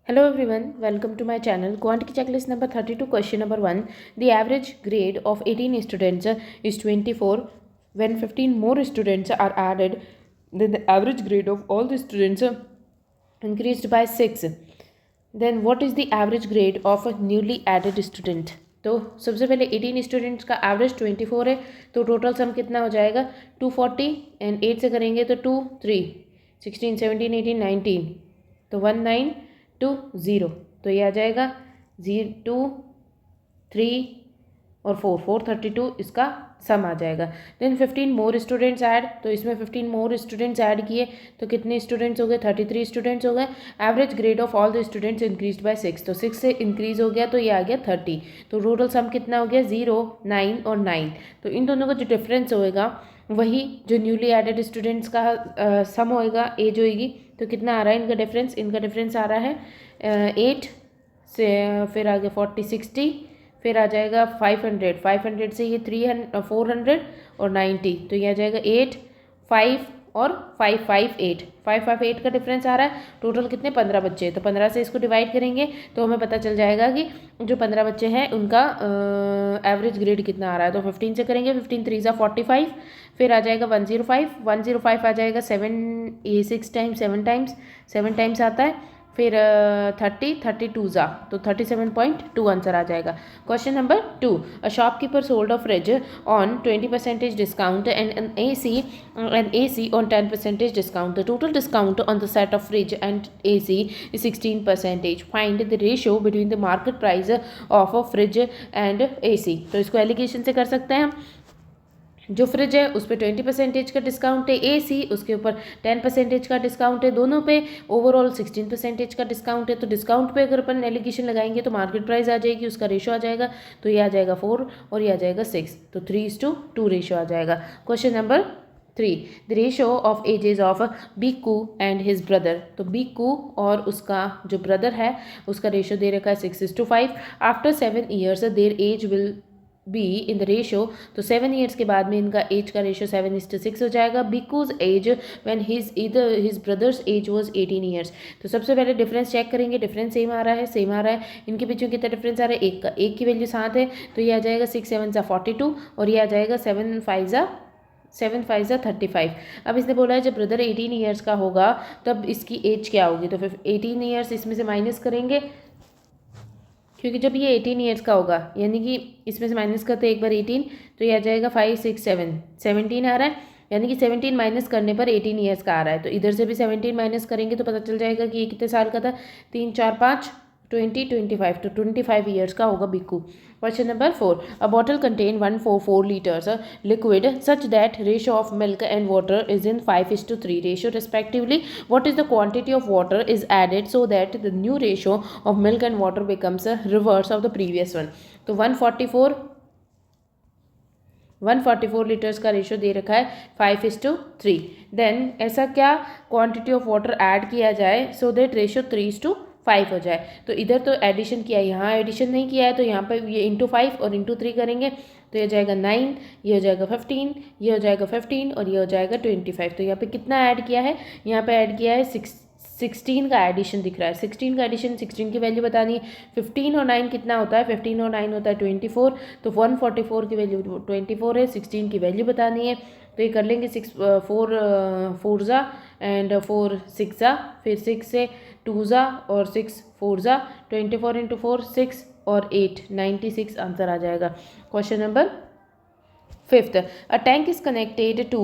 Hello everyone, welcome to my channel. Quantity checklist number 32, question number 1. The average grade of 18 students is 24. When 15 more students are added, then the average grade of all the students increased by 6. Then what is the average grade of a newly added student? तो सबसे पहले 18 students का average 24 है, तो total sum कितना हो जाएगा 240 and 8 से करेंगे तो 2 3 16 17 18 19 तो 1920 तो ये आ जाएगा 2 3 और 4 इसका सम आ जाएगा। देन 15 मोर स्टूडेंट्स ऐड, तो इसमें 15 मोर स्टूडेंट्स ऐड किए तो कितने स्टूडेंट्स हो गए 33 स्टूडेंट्स हो गए। Average grade of all the students increase by 6, तो 6 से इंक्रीज हो गया तो ये आ गया 30। तो टोटल सम कितना हो गया 0 9 और 9। तो इन दोनों का जो डिफरेंस होएगा वही जो न्यूली एडेड स्टूडेंट्स का सम होएगा, एज होएगी। तो कितना आ रहा है इनका डिफरेंस? इनका डिफरेंस आ रहा है 8 से, फिर आगे 40 60, फिर आ जाएगा 500 से ये 400 और 90, तो ये आ जाएगा 8 5 और 558 का डिफरेंस आ रहा है। टोटल कितने 15 बच्चे, तो 15 से इसको डिवाइड करेंगे तो हमें पता चल जाएगा कि जो 15 बच्चे हैं उनका एवरेज ग्रेड कितना आ रहा है। तो 15 से करेंगे, 15 3 ज़ा 45, फिर आ जाएगा 105 आ जाएगा 6 टाइम्स 7 टाइम्स आता है, फिर 32 ज़ा तो 37.2 आंसर आ जाएगा। Question number 2, a shopkeeper sold a fridge on 20% discount and an AC on 10% discount. The total discount on the set of fridge and AC is 16%. Find the ratio between the market price of a fridge and AC. तो इसको allegation से कर सकते हैं हम। जो fridge है उस पर 20% का डिस्काउंट है, AC उसके ऊपर 10% का डिस्काउंट है, दोनों पे ओवरऑल 16% का डिस्काउंट है। तो डिस्काउंट पे अगर अपन एलिगेशन लगाएंगे तो मार्केट प्राइस आ जाएगी, उसका रेशो आ जाएगा, तो ये आ जाएगा 4 और ये आ जाएगा 6, तो 3:2 रेशो आ जाएगा। Question number 3, the ratio of ages of Biku and his brother. तो बीकू और उसका जो ब्रदर है उसका रेशो दे रखा है 6:5। After 7 years their age will be in the ratio, तो 7 ईयर्स के बाद में इनका एज का रेशो 7:6 हो जाएगा। Because age when his brother's age was 18 years. तो सबसे पहले डिफरेंस चेक करेंगे, डिफरेंस सेम आ रहा है। इनके बीच में कितना डिफरेंस आ रहा है? एक की वैल्यू 7 है, तो ये आ जाएगा 6 7 ज़ा 42 और ये आ जाएगा 7 5 ज़ा 35। अब इसने बोला है जब ब्रदर 18 ईयर्स का होगा तब इसकी एज क्या होगी, तो फिर 18 ईयर्स इसमें से माइनस करेंगे, क्योंकि जब ये 18 ईयर्स का होगा यानी कि इसमें से माइनस करते एक बार 18, तो ये आ जाएगा 5 6 7 17 आ रहा है, यानी कि 17 माइनस करने पर 18 ईयर्स का आ रहा है। तो इधर से भी 17 माइनस करेंगे तो पता चल जाएगा कि ये कितने साल का था, 3 4 5 20 25, तो 25 ईयर्स का होगा Bikku. Question number 4, a bottle contain 144 litres liquid such that ratio of milk and water is in 5:3 ratio respectively. What is the quantity of water is added so that the new ratio of milk and water becomes a reverse of the previous one. तो 144 litres का ratio दे रखा है 5:3। Then ऐसा क्या quantity of water add किया जाए so that ratio 3:5 हो जाए। तो इधर तो एडिशन किया है, यहाँ एडिशन नहीं किया है, तो यहाँ पर ये इंटू 5 और इंटू 3 करेंगे तो ये हो जाएगा 9, ये हो जाएगा 15, ये हो जाएगा 15 और ये हो जाएगा 25। तो यहाँ पे कितना ऐड किया है? यहाँ पे ऐड किया है 16 का एडिशन दिख रहा है। 16 का एडिशन, 16 की वैल्यू बतानी है। 15 और 9 कितना होता है? 15 और 9 होता है 24, तो 144 की वैल्यू 24 है, 16 की वैल्यू बतानी है। तो ये कर लेंगे 4 ज़ा एंड 4 6 ज़ा, फिर 6 से 2 ज़ा और 6 4 ज़ा, 24 इंटू 4 6 और 8 96 आंसर आ जाएगा। Question number 5th, a tank is connected to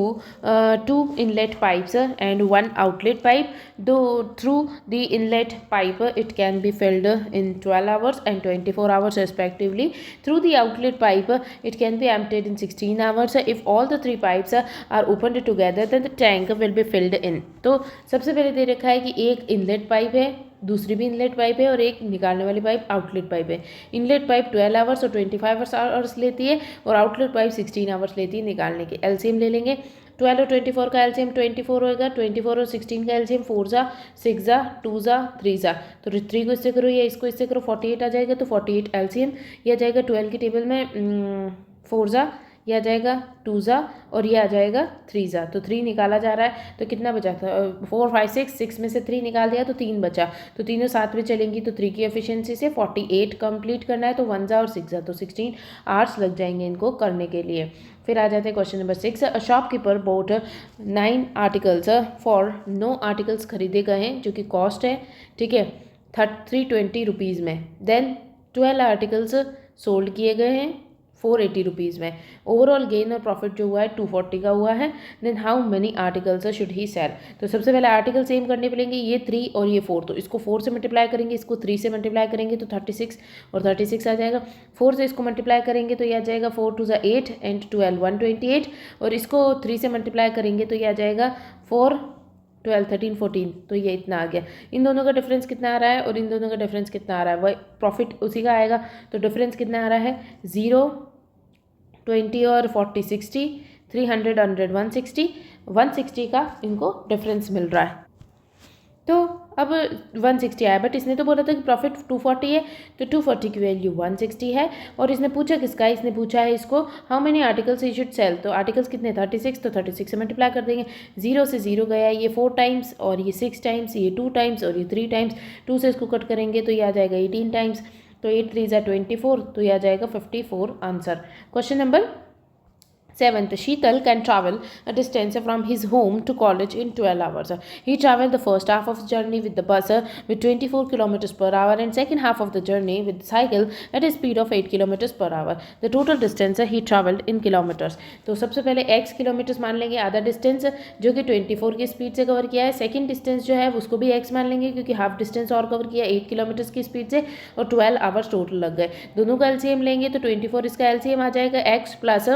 2 inlet pipes and 1 outlet pipe. Though through the inlet pipe it can be filled in 12 hours and 24 hours respectively. Through the outlet pipe it can be emptied in 16 hours. If all the 3 pipes are opened together then the tank will be filled in. तो सबसे पहले दे रखा है कि एक inlet pipe है, दूसरी भी इनलेट पाइप है और एक निकालने वाली पाइप आउटलेट पाइप है। इनलेट पाइप 12 आवर्स और 25 आवर्स लेती है और आउटलेट पाइप 16 आवर्स लेती है निकालने के। एलसीएम ले लेंगे, 12 और 24 का एलसीएम 24 होगा, 24 और 16 का एलसीएम 4 ज़ा 6 ज़ा 2 ज़ा 3 ज़ा, तो 3 को इससे करो या इसको इससे करो 48 आ जाएगा, तो 48 एलसीएम। यह आ जाएगा 12 की टेबल में 4 ज़ा ये आ जाएगा 2 ज़ा और ये आ जाएगा 3 ज़ा। तो 3 निकाला जा रहा है तो कितना बचा था 4 5 6 में से 3 निकाल दिया तो 3 बचा। तो तीनों साथ में चलेंगी तो 3 की एफिशिएंसी से 48 कंप्लीट करना है तो 1 ज़ा और 6 ज़ा, तो 16 आवर्स लग जाएंगे इनको करने के लिए। फिर आ जाते हैं question number 6। A shopkeeper boat 9 articles for 9 articles खरीदे गए हैं जो कि कॉस्ट है, ठीक है, 320 रुपीज़ में। देन 12 आर्टिकल्स सोल्ड किए गए हैं 480 रुपीज़ में। ओवरऑल गेन और प्रॉफिट जो हुआ है 240 का हुआ है। Then how many articles should he sell. तो सबसे पहले आर्टिकल सेम करने पड़ेंगे, ये 3 और ये 4, तो इसको 4 से मल्टीप्लाई करेंगे, इसको 3 से मल्टीप्लाई करेंगे तो 36 और 36 आ जाएगा। 4 से इसको मल्टीप्लाई करेंगे तो ये आ जाएगा 4 2 ज़ा 8 एंड 12 128, और इसको 3 से मल्टीप्लाई करेंगे तो ये आ जाएगा 4 12 13 14, तो ये इतना आ गया। इन दोनों का डिफरेंस कितना आ रहा है और इन दोनों का डिफरेंस कितना आ रहा है, वही प्रॉफिट उसी का आएगा। तो डिफरेंस कितना आ रहा है 0 20 और 40 60, 300 100 160, 160 का इनको डिफरेंस मिल रहा है। तो अब 160 आया, बट इसने तो बोला था कि प्रॉफिट 240 है, तो 240 की वैल्यू 160 है। और इसने पूछा किसका, इसने पूछा है इसको how many articles he should cell. तो आर्टिकल्स कितने 36, तो 36 से मल्टीप्लाई कर देंगे। 0 से 0 गया, ये 4 टाइम्स और ये 6 टाइम्स, ये 2 टाइम्स और ये 3 टाइम्स। 2 से इसको कट करेंगे तो ये आ जाएगा 18 टाइम्स, तो 8 3 ज़ा 24, तो ये आ जाएगा 54 answer. Question number 7th, Sheetal can travel a distance from his home to college in 12 hours. He traveled the first half of the journey with the bus with 24 kilometers per hour and second half of the journey with the cycle at a speed of 8 kilometers per hour. The total distance he traveled in kilometers. तो सबसे पहले x kilometres मान लेंगे आधा distance जो कि 24 की speed से कवर किया है। सेकंड डिस्टेंस जो है उसको भी x मान लेंगे क्योंकि हाफ डिस्टेंस और कवर किया 8 किलोमीटर्स की स्पीड से, और 12 आवर्स टोटल लग गए। दोनों का एलसीएम लेंगे तो 24 इसका एलसीएम आ जाएगा x प्लस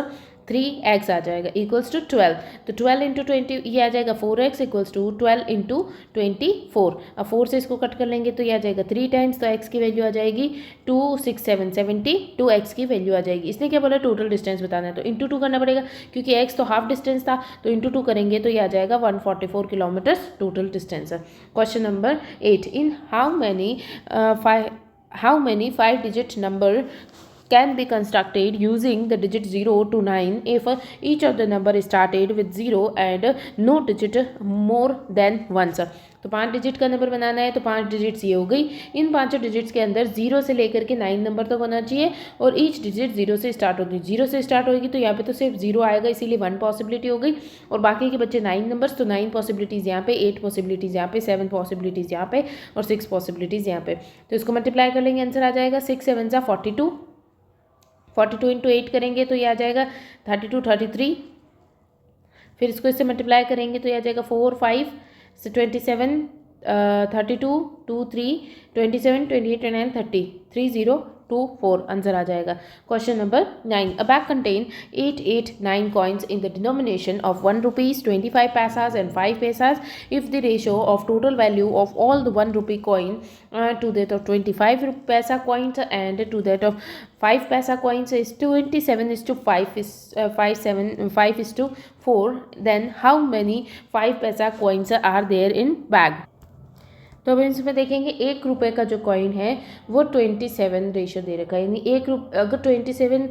3x आ जाएगा इक्वल्स टू 12। तो 12 इंटू 20 ये आ जाएगा 4x इक्वल्स टू 12 इंटू 24। अब 4 से इसको कट कर लेंगे तो ये आ जाएगा 3 टाइम्स, तो x की वैल्यू आ जाएगी 2 6 7 70, 2x की वैल्यू आ जाएगी। इसने क्या बोला टोटल डिस्टेंस बताना है, तो इंटू 2 करना पड़ेगा क्योंकि x तो हाफ डिस्टेंस था, तो इंटू 2 करेंगे तो ये आ जाएगा 144 kilometres total distance. Question number 8, in how many 5 digit number can be constructed using the digit 0 to 9 if each of the number is started with 0 and no digit more than once। तो 5 digit का number बनाना है तो 5 digits ये हो गई। इन 5 digits के अंदर 0 से लेकर के 9 नंबर तक होना चाहिए और ईच डिजिट 0 से स्टार्ट होगी। 0 से स्टार्ट होगी तो यहाँ पे तो सिर्फ 0 आएगा, इसीलिए 1 पॉसिबिलिटी हो गई, और बाकी के बच्चे 9 नंबर्स, तो 9 पॉसिबिलिटीज़ यहाँ पे, 8 पॉसिबिलिटीज़ यहाँ पे, 7 पॉसिबिलिटीज़ यहाँ पे और 6 पॉसिबिलिटीज़ यहाँ पे। तो इसको मल्टीप्लाई कर लेंगे, आंसर आ जाएगा 6 7 ज़ा 42, 42 इंटू 8 करेंगे तो ये आ जाएगा 32 33। फिर इसको इससे मल्टीप्लाई करेंगे तो ये आ जाएगा 4 5 से 27 32 2 3 27 28 29 30 30 2 4 आंसर आ जाएगा। Question number 9, a bag contain 889 coins in the denomination of 1 rupees 25 paisas and 5 paisas if the ratio of total value of all the 1 rupee coin to that of 25 paisa coins and to that of 5 paisa coins is 27:5 is 5:4, then how many 5 paisa coins are there in bag। तो अब इसमें देखेंगे 1 रुपये का जो coin है वो 27 ratio दे रखा है, यानी अगर 27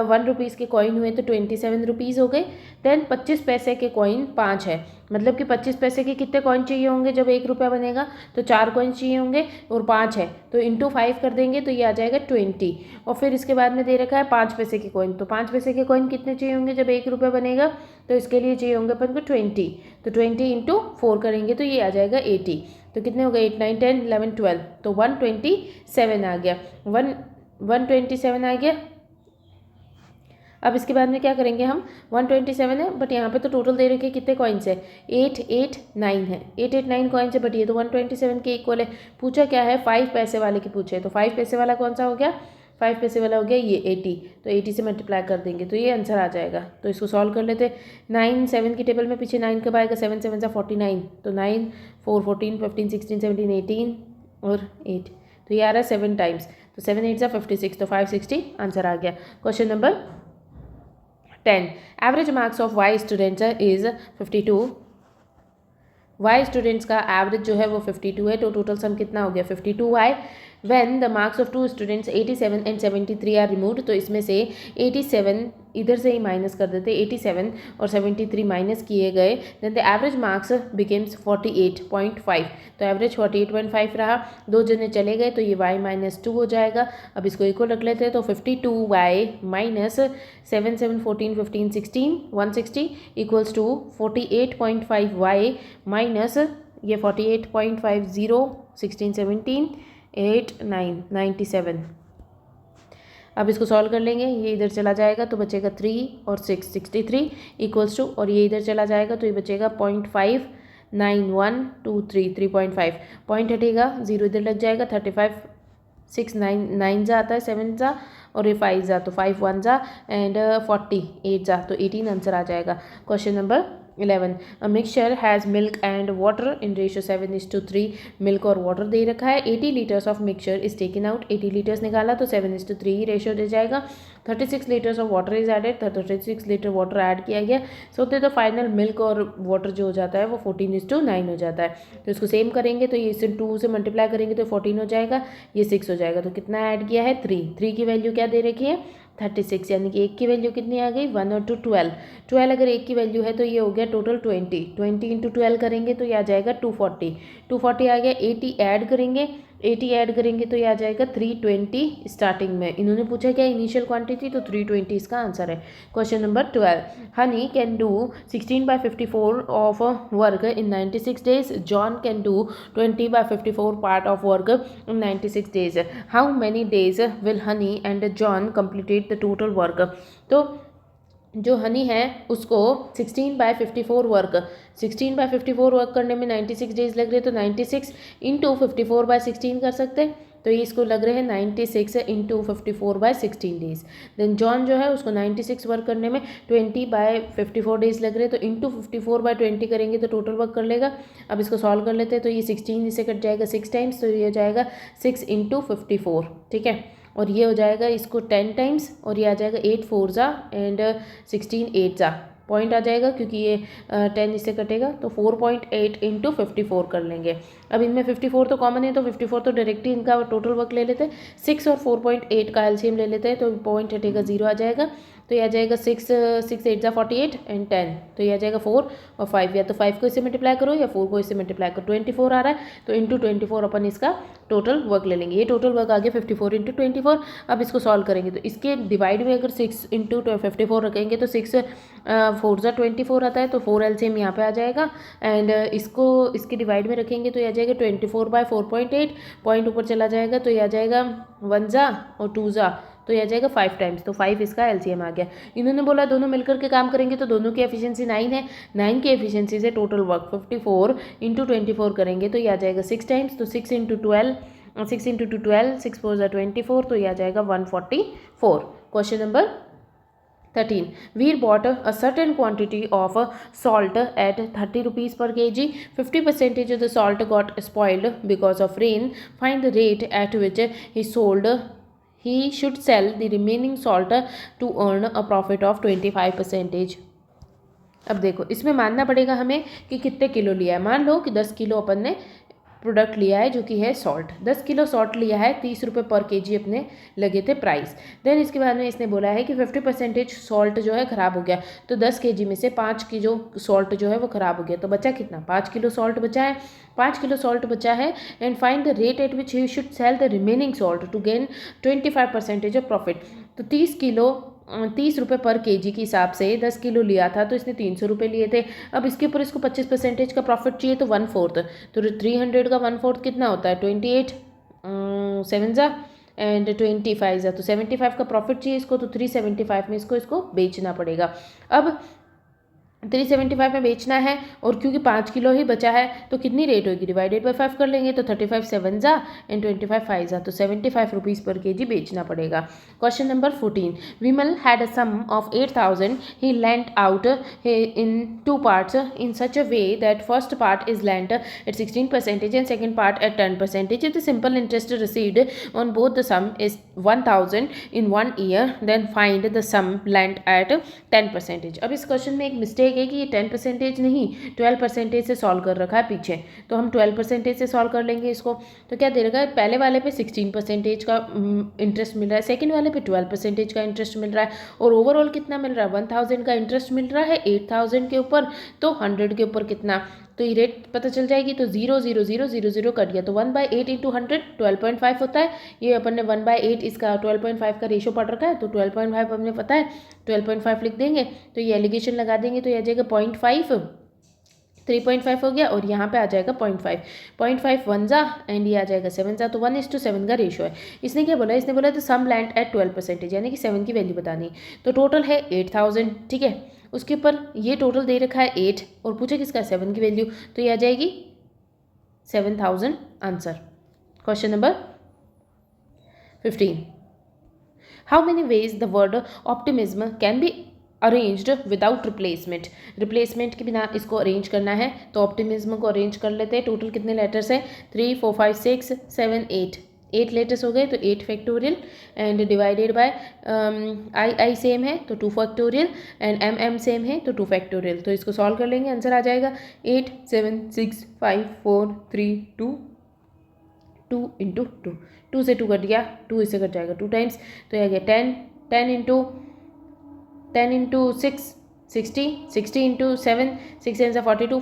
1 रुपीज़ के कॉइन हुए तो 27 रुपीज़ हो गए। देन 25 पैसे के कॉइन 5 है, मतलब कि 25 पैसे के कितने कॉइन चाहिए होंगे जब 1 रुपया बनेगा, तो 4 कॉइन चाहिए होंगे और 5 है तो इंटू 5 कर देंगे तो ये आ जाएगा 20। और फिर इसके बाद में दे रखा है 5 पैसे के कॉइन, तो 5 पैसे के कॉइन कितने चाहिए होंगे जब 1 रुपया बनेगा, तो इसके लिए चाहिए होंगे अपन को 20, तो 20 इंटू 4 करेंगे तो ये आ जाएगा 80। तो कितने हो गए 8 9 10 11 12, तो 127 आ गया, 127 आ गया। अब इसके बाद में क्या करेंगे हम, 127 है बट यहाँ पे तो टोटल दे रखे कितने कॉइन्स है 889 है, 889 कॉइन्स है बट ये तो 127 के इक्वल है। पूछा क्या है 5 पैसे वाले की पूछे, तो 5 पैसे वाला कौन सा हो गया, 5 पैसे वाला हो गया ये 80, तो 80 से मल्टीप्लाई कर देंगे तो ये आंसर आ जाएगा। तो इसको सॉल्व कर लेते, 9 7 की टेबल में पीछे 9 कब आएगा, 7 7 49, तो 9 4 14 15 16 17 18 और 8, तो ये आ रहा है 7 टाइम्स, तो 7 8 56, तो 560 आंसर आ गया। Question number 10, average marks of Y students is 52। Y students का एवरेज जो है वो 52 है, तो टोटल सम कितना हो गया 52y। When the marks of two students 87 and 73 are removed, तो इसमें से 87 इधर से ही माइनस कर देते, 87 और 73 माइनस किए गए, then the average marks becomes 48.5, तो एवरेज 48.5 रहा। दो जने चले गए तो ये y माइनस 2 हो जाएगा। अब इसको इक्वल रख लेते हैं, तो 52y minus 7 7 14 15 16 160 equals to 48.5y minus ये 48.50 16 17 8 9 97। अब इसको सॉल्व कर लेंगे, ये इधर चला जाएगा तो बचेगा 3 और 6 63 इक्वल्स टू, और ये इधर चला जाएगा तो ये बचेगा 0.59123 3.5, पॉइंट हटेगा, 0 इधर लग जाएगा, 35 6 9 जा आता है, 7 जा और ये 5 जा, तो 5 1 जा एंड 40 8 जा, तो 18 आंसर आ जाएगा। Question number 11, a mixture has milk and water in ratio 7:3, milk और वाटर दे रखा है। 80 litres of mixture is taken out, 80 litres निकाला तो 7:3 ही रेशियो दे जाएगा। 36 litres of water is added, 36 litre water add किया गया, सो तो फाइनल मिल्क और वाटर जो हो जाता है वो 14:9 हो जाता है। तो इसको सेम करेंगे तो ये इसे 2 से मल्टीप्लाई करेंगे तो 14 हो जाएगा, ये 6 हो जाएगा, तो कितना ऐड किया है 3 की वैल्यू क्या दे रखी है 36, यानी कि 1 की वैल्यू कितनी आ गई 1 और 2 12 अगर 1 की वैल्यू है तो ये हो गया टोटल 20 इंटू 12 करेंगे तो ये आ जाएगा 240 आ गया। 80 ऐड करेंगे तो ये आ जाएगा 320 स्टार्टिंग में। इन्होंने पूछा क्या इनिशियल क्वांटिटी, तो 320 इसका आंसर है। Question number 12, Honey can do 16/54 of work in 96 days, John can do 20/54 part of work in 96 days, how many days will honey and John completed the total work. तो जो हनी है उसको 16/54 वर्क करने में 96 days लग रहे, तो 96 इंटू 54/16 कर सकते हैं, तो ये इसको लग रहे हैं 96 इंटू 54/16 डेज। देन जॉन जो है उसको 96 वर्क करने में 20/54 डेज लग रहे हैं, तो इंटू 54/20 करेंगे तो टोटल वर्क कर लेगा। अब इसको सॉल्व कर लेते हैं, तो ये 16 इससे कट जाएगा 6 टाइम्स, तो ये हो जाएगा 6 इंटू 54, ठीक है, और ये हो जाएगा इसको 10 टाइम्स, और ये आ जाएगा 8 4 जा एंड 16 8 जा, पॉइंट आ जाएगा क्योंकि ये 10 इससे कटेगा, तो 4.8 इंटू 54 कर लेंगे। अब इनमें 54 तो कॉमन है, तो 54 तो डायरेक्टली इनका टोटल वर्क ले लेते हैं। 6 और 4.8 का एलसीएम ले लेते हैं, तो पॉइंट हटेगा 0 आ जाएगा, तो ये आ जाएगा 6 8 जा 48 एंड 10, तो ये आ जाएगा 4 और 5, या तो 5 को इससे मल्टीप्लाई करो या 4 को इससे मल्टीप्लाई करो, 24 आ रहा है, तो इंटू 24 अपन इसका टोटल वर्क ले लेंगे। ये टोटल वर्क आ गया 54 इंटू 24। अब इसको सॉल्व करेंगे तो इसके डिवाइड में अगर 6 इंटू 54 रखेंगे तो 6 4 जा 24 आता है, तो 4 एलसीएम यहाँ पे आ जाएगा, एंड इसको इसके डिवाइड में रखेंगे तो ये आ जाएगा 24/4.8, पॉइंट ऊपर चला जाएगा, तो ये आ जाएगा 1 जा और 2 जा, तो ये आ जाएगा 5 टाइम्स, तो 5 इसका एलसीएम आ गया। इन्होंने बोला दोनों मिलकर के काम करेंगे, तो दोनों की एफिशिएंसी 9 है, 9 की एफिशिएंसी से टोटल वर्क 54 इंटू 24 करेंगे तो ये आ जाएगा 6 टाइम्स, तो 6 इंटू 12 6 इंटू 12 6 4 जा 24, तो ये आ जाएगा 144। Question number 13, Veer bought a certain quantity of salt at 30 rupees per kg. 50% of the salt got spoiled because of rain. Find the rate at which he should sell the remaining salt to earn a profit of 25%. अब देखो इसमें मानना पड़ेगा हमें कि कितने kilo लिया है। मान लो कि 10 किलो अपन ने प्रोडक्ट लिया है जो कि है सॉल्ट, 10 किलो सॉल्ट लिया है, 30 रुपये पर केजी अपने लगे थे प्राइस। देन इसके बाद में इसने बोला है कि 50% सॉल्ट जो है ख़राब हो गया, तो 10 केजी में से 5 किलो सॉल्ट जो है वो ख़राब हो गया, तो बचा कितना 5 किलो सॉल्ट बचा है, 5 किलो सॉल्ट बचा है। And find the rate at which he should sell the remaining salt to gain 25% of profit. तो 30 रुपये पर केजी के हिसाब से 10 किलो लिया था, तो इसने 300 रुपये लिए थे। अब इसके ऊपर इसको 25% का प्रॉफिट चाहिए, तो 1/4, तो 300 का 1/4 कितना होता है 28 7 जा एंड 25 जा, तो 75 का प्रॉफिट चाहिए इसको, तो 375 में इसको बेचना पड़ेगा। अब 375 में बेचना है, और क्योंकि 5 किलो ही बचा है तो कितनी रेट होगी डिवाइडेड बाई 5 कर लेंगे, तो 35 7 जा एंड 25 5 जा, तो 75 रुपीज़ पर केजी बेचना पड़ेगा। Question number 14, Vimal had a sum of 8000 he lent out in 2 parts in such a way that first part is lent at 16% and second part at 10%. The simple interest received on both the sum is 1000 in 1 year, then find the sum lent at 10%. अब इस question में एक mistake कहे कि ये 10% नहीं 12% से solve कर रखा है पीछे, तो हम 12% से सॉल्व कर लेंगे इसको। तो क्या दे रखा है, पहले वाले पे 16% का इंटरेस्ट मिल रहा है, सेकंड वाले पे 12% का इंटरेस्ट मिल रहा है, और ओवरऑल कितना मिल रहा है, 1000 का इंटरेस्ट मिल रहा है 8000 के ऊपर, तो 100 के ऊपर कितना, तो ये रेट पता चल जाएगी। तो 0 0 0 0 0 कट गया, तो 1/8 इंटू 100 12.5 होता है। ये अपन ने 1/8 इसका 12.5 का रेशो पढ़ रखा है, तो 12.5 हमने पता है, 12.5 लिख देंगे, तो ये एलिगेशन लगा देंगे, तो ये आ जाएगा 0.5, 3.5 हो गया, और यहाँ पे आ जाएगा 0.5, 0.5 1 जा एंड ये आ जाएगा 7 जा, तो 1:7 का रेशो है। इसने क्या बोला, इसने बोला तो सम लैंड एट 12%, यानी कि 7 की वैल्यू बतानी, तो टोटल है 8000, ठीक है। उसके ऊपर ये टोटल दे रखा है 8 और पूछे किसका 7 की वैल्यू, तो ये आ जाएगी 7000 answer. Question number 15, how many ways the word optimism can be arranged without replacement, replacement के बिना इसको अरेंज करना है, तो ऑप्टिमिज्म को अरेंज कर लेते हैं। टोटल कितने लेटर्स है, 3 4 5 6 7 8 लेटर्स हो गए, तो 8 factorial and divided by I same है तो 2 फैक्टोरियल एंड एम सेम है तो 2 फैक्टोरियल, तो इसको सॉल्व कर लेंगे, आंसर आ जाएगा 8 7 6 5 4 3 2 2 इंटू 2 से 2 कट गया, 2 इससे कट जाएगा 2 टाइम्स, तो ये आ गया 10 इंटू 6 60 60 इंटू 7 6 7 42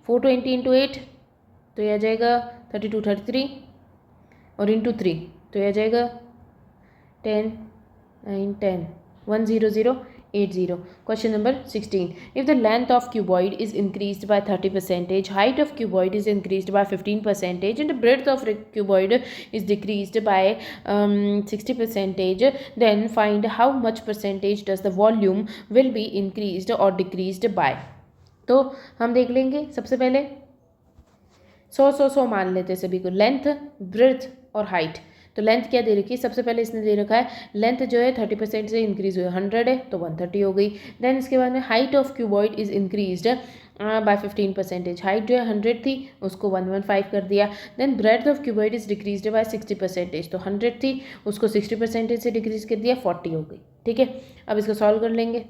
420 इंटू 8, तो ये आ जाएगा 32 33 और इंटू 3, तो ये आ जाएगा 10 9 10 10080। Question number 16, if the length of cuboid is increased by 30%, height of cuboid is increased by 15% and the breadth of cuboid is decreased by 60%, then find how much percentage does the volume will be increased or decreased by. तो हम देख लेंगे, सबसे पहले 100 मान लेते हैं सभी को, लेंथ ब्रेड्थ और हाइट। तो लेंथ क्या दे रखी है, सबसे पहले इसने दे रखा है लेंथ जो है 30% से इंक्रीज हुई, 100 है तो 130 हो गई। देन इसके बाद में height of cuboid is increased by 15%, height जो है 100 थी उसको 115 कर दिया। Then breadth of cuboid is decreased by 60%, तो 100 थी उसको 60% से डिक्रीज कर दिया, 40 हो गई, ठीक है। अब इसको सॉल्व कर लेंगे,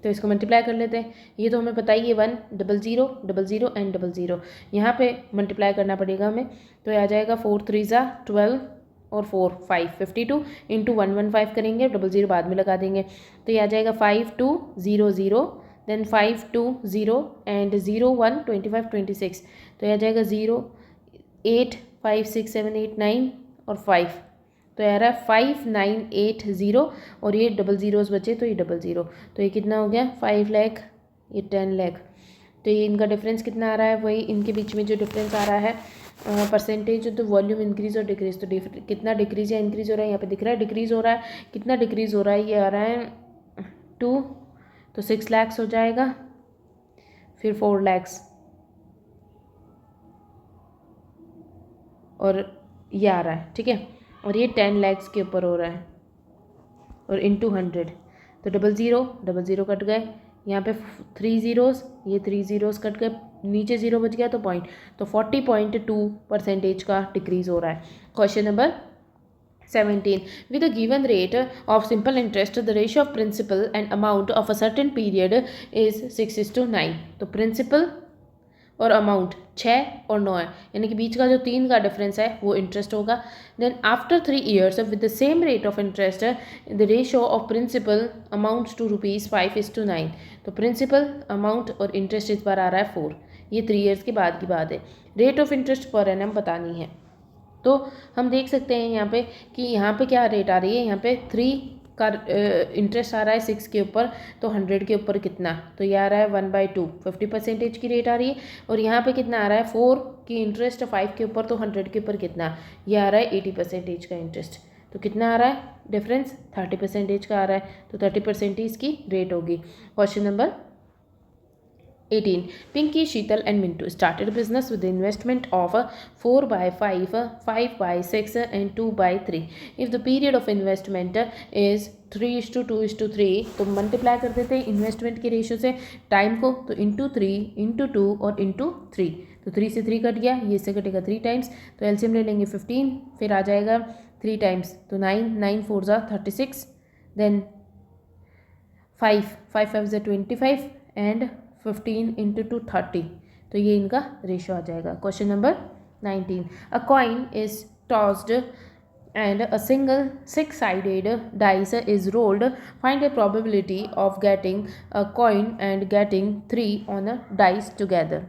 तो इसको मल्टीप्लाई कर लेते हैं, ये तो हमें पता ही है 1 0 0 0 एंड 0 0, यहाँ पे मल्टीप्लाई करना पड़ेगा हमें, तो ये आ जाएगा 4 3 जा 12 और 4 5 52 इंटू 115 करेंगे, 0 बाद में लगा देंगे, तो ये आ जाएगा 5 2 0 0 देन 5 2 0 एंड 0 1 25 26, तो ये आ जाएगा 0 8 5 6 7 8 9 और 5, तो यार है 5980 और ये 00 बचे, तो ये 00, तो ये कितना हो गया 5 लाख, ये 10 लाख, तो ये इनका डिफरेंस कितना आ रहा है, वही इनके बीच में जो डिफरेंस आ रहा है परसेंटेज, तो वॉल्यूम इंक्रीज और डिक्रीज, तो कितना डिक्रीज या इंक्रीज हो रहा है, यहाँ पे दिख रहा है डिक्रीज हो रहा है, कितना डिक्रीज हो रहा है, ये आ रहा है 2, तो 6 लाख हो जाएगा, फिर 4 लाख और ये आ रहा है, ठीक है, और ये 10 लाख के ऊपर हो रहा है और इंटू 100, तो 00 कट गए, यहाँ पे 3 zeros, ये 3 zeros कट गए, नीचे 0 बच गया तो पॉइंट, तो 40.2% का डिक्रीज हो रहा है। Question number 17, with a given rate of simple interest the ratio of principal and amount of a certain period is 6:9, तो प्रिंसिपल और अमाउंट 6 और 9 है, यानी कि बीच का जो 3 का डिफरेंस है वो इंटरेस्ट होगा। Then after 3 years with the same rate of interest the ratio of principal amounts to ₹5:9, तो प्रिंसिपल अमाउंट और इंटरेस्ट इस बार आ रहा है 4, ये 3 years के बाद की बात है। Rate of interest per annum बतानी है, तो हम देख सकते हैं यहाँ पे कि यहाँ पे क्या रेट आ रही है, यहाँ पे 3 का इंटरेस्ट आ रहा है 6 के ऊपर, तो 100 के ऊपर कितना, तो ये आ रहा है 1/2 50% की रेट आ रही है, और यहाँ पे कितना आ रहा है 4 की इंटरेस्ट 5 के ऊपर, तो 100 के ऊपर कितना, ये आ रहा है 80% का इंटरेस्ट, तो कितना आ रहा है डिफरेंस 30% का आ रहा है, तो 30% इसकी रेट होगी। Question number 18, Pinky, Sheetal and Mintu started a business with the investment of 4/5, 5/6 and 2/3. If the period of investment is 3:2:3, तो मल्टीप्लाई कर देते हैं इन्वेस्टमेंट के रेशियो से टाइम को, तो इंटू 3 इंटू 2 और इंटू 3, तो 3 से 3 कट गया, ये इससे कटेगा 3 टाइम्स, तो एलसीएम ले लेंगे 15, फिर आ जाएगा 3 टाइम्स, तो 9 9 4 जा 36, देन 5 5 5 ज़ा 25 एंड 15 इंटू 2 30, तो ये इनका रेशो आ जाएगा। Question number 19, a coin is tossed and a single six-sided dice is rolled. Find the probability of getting a coin and getting 3 on a dice together.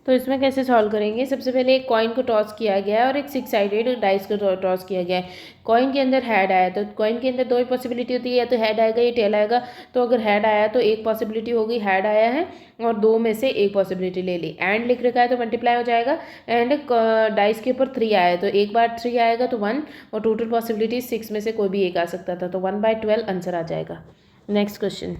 तो इसमें कैसे सॉल्व करेंगे? सबसे पहले एक कॉइन को टॉस किया गया है और एक सिक्स साइडेड डाइस को टॉस किया गया है। कॉइन के अंदर हेड आया, तो कॉइन के अंदर दो ही पॉसिबिलिटी होती है, या तो हेड आएगा या टेल आएगा। तो अगर हेड आया तो एक पॉसिबिलिटी होगी हेड आया है, और दो में से एक पॉसिबिलिटी ले ली। एंड लिख रखा है तो मल्टीप्लाई हो जाएगा। एंड डाइस के ऊपर 3 आया, तो एक बार 3 आएगा तो 1, और टोटल पॉसिबिलिटी 6 में से कोई भी एक आ सकता था, तो 1/12 आंसर आ जाएगा। Next question.